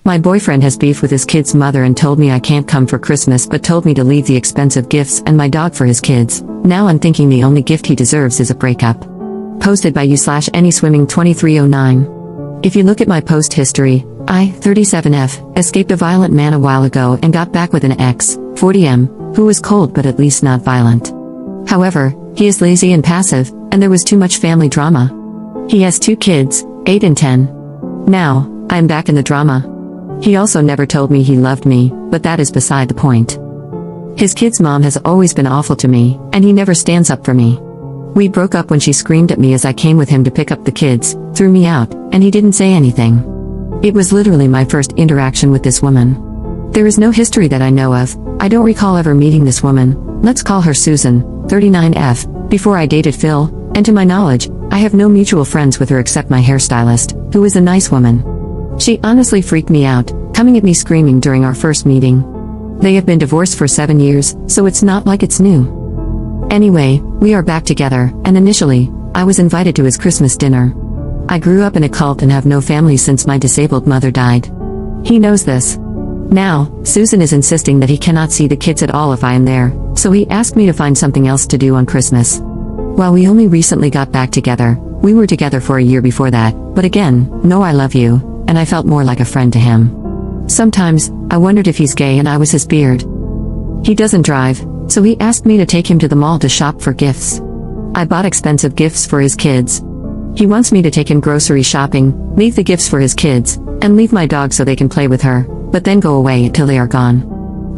My boyfriend has beef with his kid's mother and told me I can't come for Christmas but told me to leave the expensive gifts and my dog for his kids. Now I'm thinking the only gift he deserves is a breakup. Posted by you/AnySwimming2309. If you look at my post history, I, 37F, escaped a violent man a while ago and got back with an ex, 40M, who was cold but at least not violent. However, he is lazy and passive, and there was too much family drama. He has 2 kids, 8 and 10. Now, I am back in the drama. He also never told me he loved me, but that is beside the point. His kid's mom has always been awful to me, and he never stands up for me. We broke up when she screamed at me as I came with him to pick up the kids, threw me out, and he didn't say anything. It was literally my first interaction with this woman. There is no history that I know of. I don't recall ever meeting this woman, let's call her Susan, 39F, before I dated Phil, and to my knowledge, I have no mutual friends with her except my hairstylist, who is a nice woman. She honestly freaked me out, coming at me screaming during our first meeting. They have been divorced for 7 years, so it's not like it's new. Anyway, we are back together, and initially, I was invited to his Christmas dinner. I grew up in a cult and have no family since my disabled mother died. He knows this. Now, Susan is insisting that he cannot see the kids at all if I am there, so he asked me to find something else to do on Christmas. While we only recently got back together, we were together for a year before that, but again, no I love you, and I felt more like a friend to him. Sometimes, I wondered if he's gay and I was his beard. He doesn't drive, so he asked me to take him to the mall to shop for gifts. I bought expensive gifts for his kids. He wants me to take him grocery shopping, leave the gifts for his kids, and leave my dog so they can play with her, but then go away until they are gone.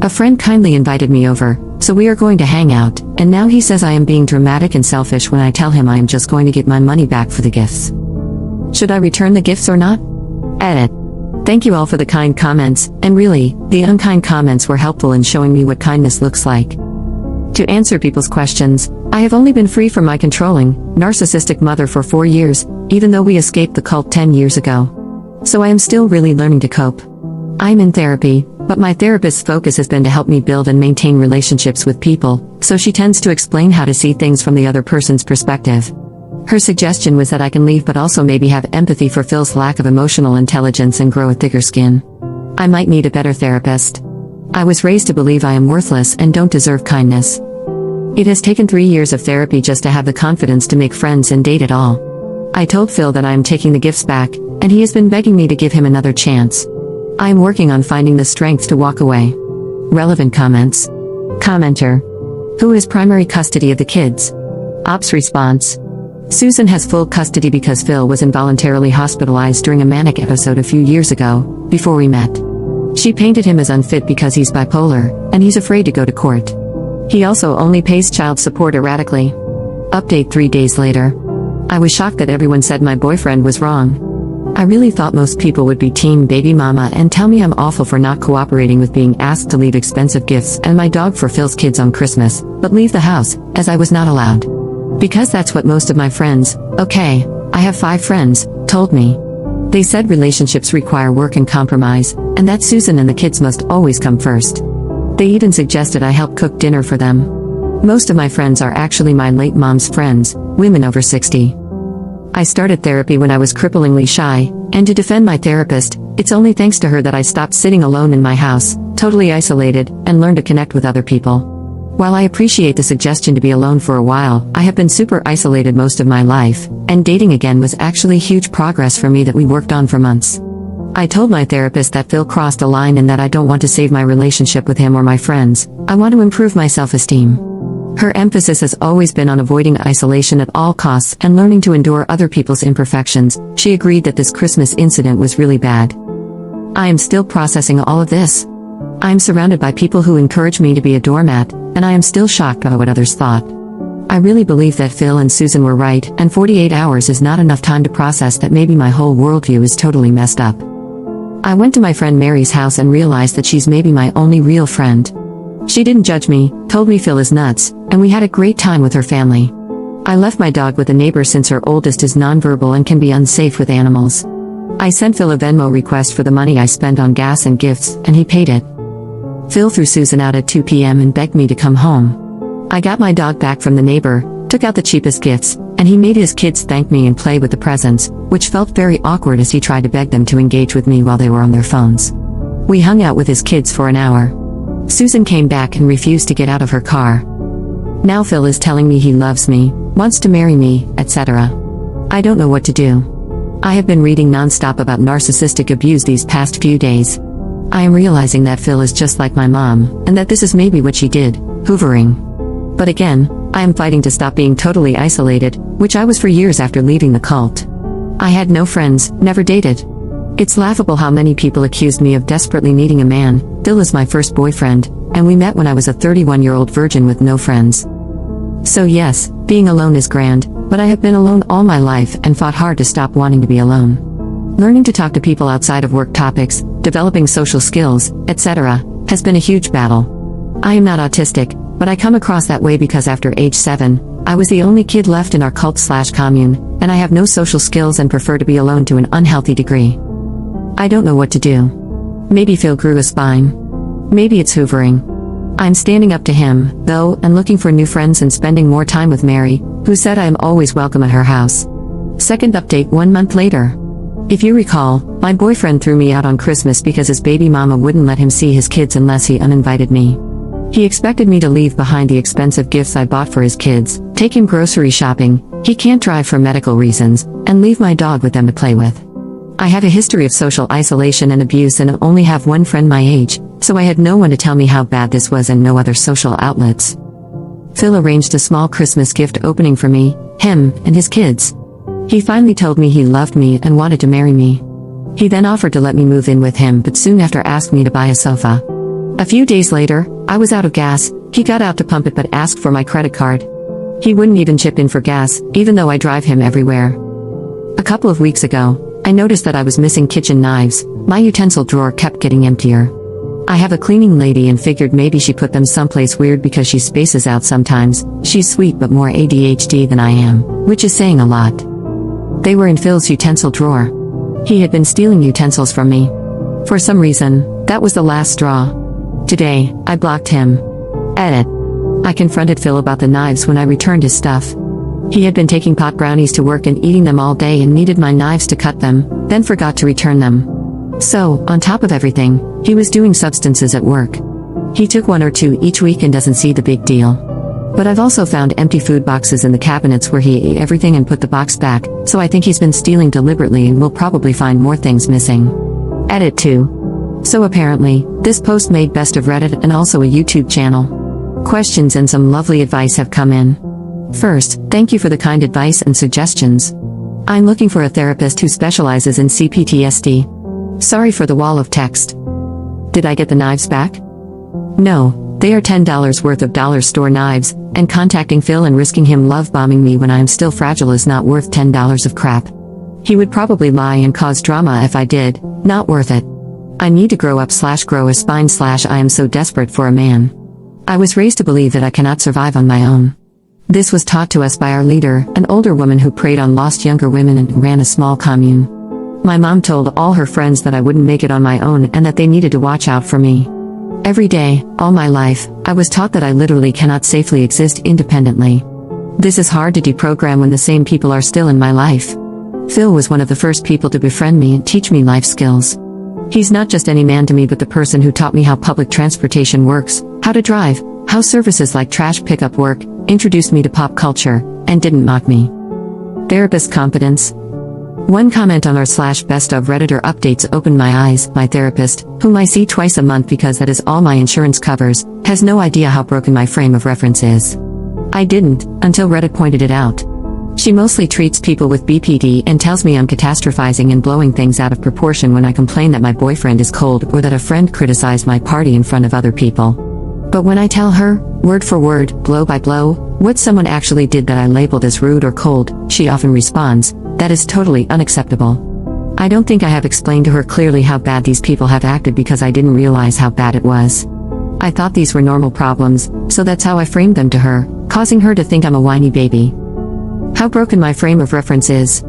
A friend kindly invited me over, so we are going to hang out, and now he says I am being dramatic and selfish when I tell him I am just going to get my money back for the gifts. Should I return the gifts or not? Edit. Thank you all for the kind comments, and really, the unkind comments were helpful in showing me what kindness looks like. To answer people's questions, I have only been free from my controlling, narcissistic mother for 4 years, even though we escaped the cult 10 years ago. So I am still really learning to cope. I am in therapy, but my therapist's focus has been to help me build and maintain relationships with people, so she tends to explain how to see things from the other person's perspective. Her suggestion was that I can leave but also maybe have empathy for Phil's lack of emotional intelligence and grow a thicker skin. I might need a better therapist. I was raised to believe I am worthless and don't deserve kindness. It has taken 3 years of therapy just to have the confidence to make friends and date at all. I told Phil that I am taking the gifts back, and he has been begging me to give him another chance. I am working on finding the strength to walk away. Relevant comments. Commenter. Who has primary custody of the kids? Ops response. Susan has full custody because Phil was involuntarily hospitalized during a manic episode a few years ago, before we met. She painted him as unfit because he's bipolar, and he's afraid to go to court. He also only pays child support erratically. Update 3 days later. I was shocked that everyone said my boyfriend was wrong. I really thought most people would be team baby mama and tell me I'm awful for not cooperating with being asked to leave expensive gifts and my dog for Phil's kids on Christmas, but leave the house, as I was not allowed. Because that's what most of my friends, okay, I have 5 friends, told me. They said relationships require work and compromise, and that Susan and the kids must always come first. They even suggested I help cook dinner for them. Most of my friends are actually my late mom's friends, women over 60. I started therapy when I was cripplingly shy, and to defend my therapist, it's only thanks to her that I stopped sitting alone in my house, totally isolated, and learned to connect with other people. While I appreciate the suggestion to be alone for a while, I have been super isolated most of my life, and dating again was actually huge progress for me that we worked on for months. I told my therapist that Phil crossed a line and that I don't want to save my relationship with him or my friends, I want to improve my self-esteem. Her emphasis has always been on avoiding isolation at all costs and learning to endure other people's imperfections. She agreed that this Christmas incident was really bad. I am still processing all of this. I am surrounded by people who encourage me to be a doormat, and I am still shocked by what others thought. I really believe that Phil and Susan were right, and 48 hours is not enough time to process that maybe my whole worldview is totally messed up. I went to my friend Mary's house and realized that she's maybe my only real friend. She didn't judge me, told me Phil is nuts, and we had a great time with her family. I left my dog with a neighbor since her oldest is nonverbal and can be unsafe with animals. I sent Phil a Venmo request for the money I spent on gas and gifts, and he paid it. Phil threw Susan out at 2 p.m. and begged me to come home. I got my dog back from the neighbor, took out the cheapest gifts, and he made his kids thank me and play with the presents, which felt very awkward as he tried to beg them to engage with me while they were on their phones. We hung out with his kids for an hour. Susan came back and refused to get out of her car. Now Phil is telling me he loves me, wants to marry me, etc. I don't know what to do. I have been reading non-stop about narcissistic abuse these past few days. I am realizing that Phil is just like my mom, and that this is maybe what she did, hoovering. But again, I am fighting to stop being totally isolated, which I was for years after leaving the cult. I had no friends, never dated. It's laughable how many people accused me of desperately needing a man. Phil is my first boyfriend, and we met when I was a 31-year-old virgin with no friends. So yes, being alone is grand, but I have been alone all my life and fought hard to stop wanting to be alone. Learning to talk to people outside of work topics, developing social skills, etc., has been a huge battle. I am not autistic, but I come across that way because after age 7, I was the only kid left in our cult/commune, and I have no social skills and prefer to be alone to an unhealthy degree. I don't know what to do. Maybe Phil grew a spine. Maybe it's hoovering. I'm standing up to him, though, and looking for new friends and spending more time with Mary, who said I am always welcome at her house. Second update 1 month later. If you recall, my boyfriend threw me out on Christmas because his baby mama wouldn't let him see his kids unless he uninvited me. He expected me to leave behind the expensive gifts I bought for his kids, take him grocery shopping, he can't drive for medical reasons, and leave my dog with them to play with. I have a history of social isolation and abuse and only have one friend my age, so I had no one to tell me how bad this was and no other social outlets. Phil arranged a small Christmas gift opening for me, him, and his kids. He finally told me he loved me and wanted to marry me. He then offered to let me move in with him but soon after asked me to buy a sofa. A few days later, I was out of gas, he got out to pump it but asked for my credit card. He wouldn't even chip in for gas, even though I drive him everywhere. A couple of weeks ago, I noticed that I was missing kitchen knives. My utensil drawer kept getting emptier. I have a cleaning lady and figured maybe she put them someplace weird because she spaces out sometimes. She's sweet but more ADHD than I am, which is saying a lot. They were in Phil's utensil drawer. He had been stealing utensils from me. For some reason, that was the last straw. Today, I blocked him. Edit. I confronted Phil about the knives when I returned his stuff. He had been taking pot brownies to work and eating them all day and needed my knives to cut them, then forgot to return them. So, on top of everything, he was doing substances at work. He took 1 or 2 each week and doesn't see the big deal. But I've also found empty food boxes in the cabinets where he ate everything and put the box back, so I think he's been stealing deliberately and will probably find more things missing. Edit 2. So apparently, this post made best of Reddit and also a YouTube channel. Questions and some lovely advice have come in. First, thank you for the kind advice and suggestions. I'm looking for a therapist who specializes in CPTSD. Sorry for the wall of text. Did I get the knives back? No, they are $10 worth of dollar store knives, and contacting Phil and risking him love bombing me when I am still fragile is not worth $10 of crap. He would probably lie and cause drama if I did, not worth it. I need to grow up/grow a spine/ I am so desperate for a man. I was raised to believe that I cannot survive on my own. This was taught to us by our leader, an older woman who preyed on lost younger women and ran a small commune. My mom told all her friends that I wouldn't make it on my own and that they needed to watch out for me. Every day, all my life, I was taught that I literally cannot safely exist independently. This is hard to deprogram when the same people are still in my life. Phil was one of the first people to befriend me and teach me life skills. He's not just any man to me but the person who taught me how public transportation works, how to drive, how services like trash pickup work, introduced me to pop culture, and didn't mock me. Therapist confidence. One comment on r/best of Redditor updates opened my eyes. My therapist, whom I see twice a month because that is all my insurance covers, has no idea how broken my frame of reference is. I didn't, until Reddit pointed it out. She mostly treats people with BPD and tells me I'm catastrophizing and blowing things out of proportion when I complain that my boyfriend is cold or that a friend criticized my party in front of other people. But when I tell her, word for word, blow by blow, what someone actually did that I labeled as rude or cold, she often responds, "That is totally unacceptable." I don't think I have explained to her clearly how bad these people have acted because I didn't realize how bad it was. I thought these were normal problems, so that's how I framed them to her, causing her to think I'm a whiny baby. How broken my frame of reference is.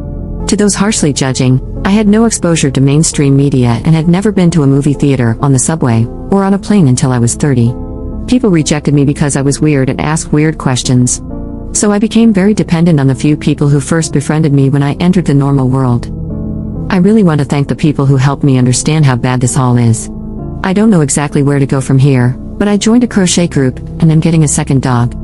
To those harshly judging, I had no exposure to mainstream media and had never been to a movie theater, on the subway, or on a plane until I was 30. People rejected me because I was weird and asked weird questions. So I became very dependent on the few people who first befriended me when I entered the normal world. I really want to thank the people who helped me understand how bad this all is. I don't know exactly where to go from here, but I joined a crochet group, and I'm getting a second dog.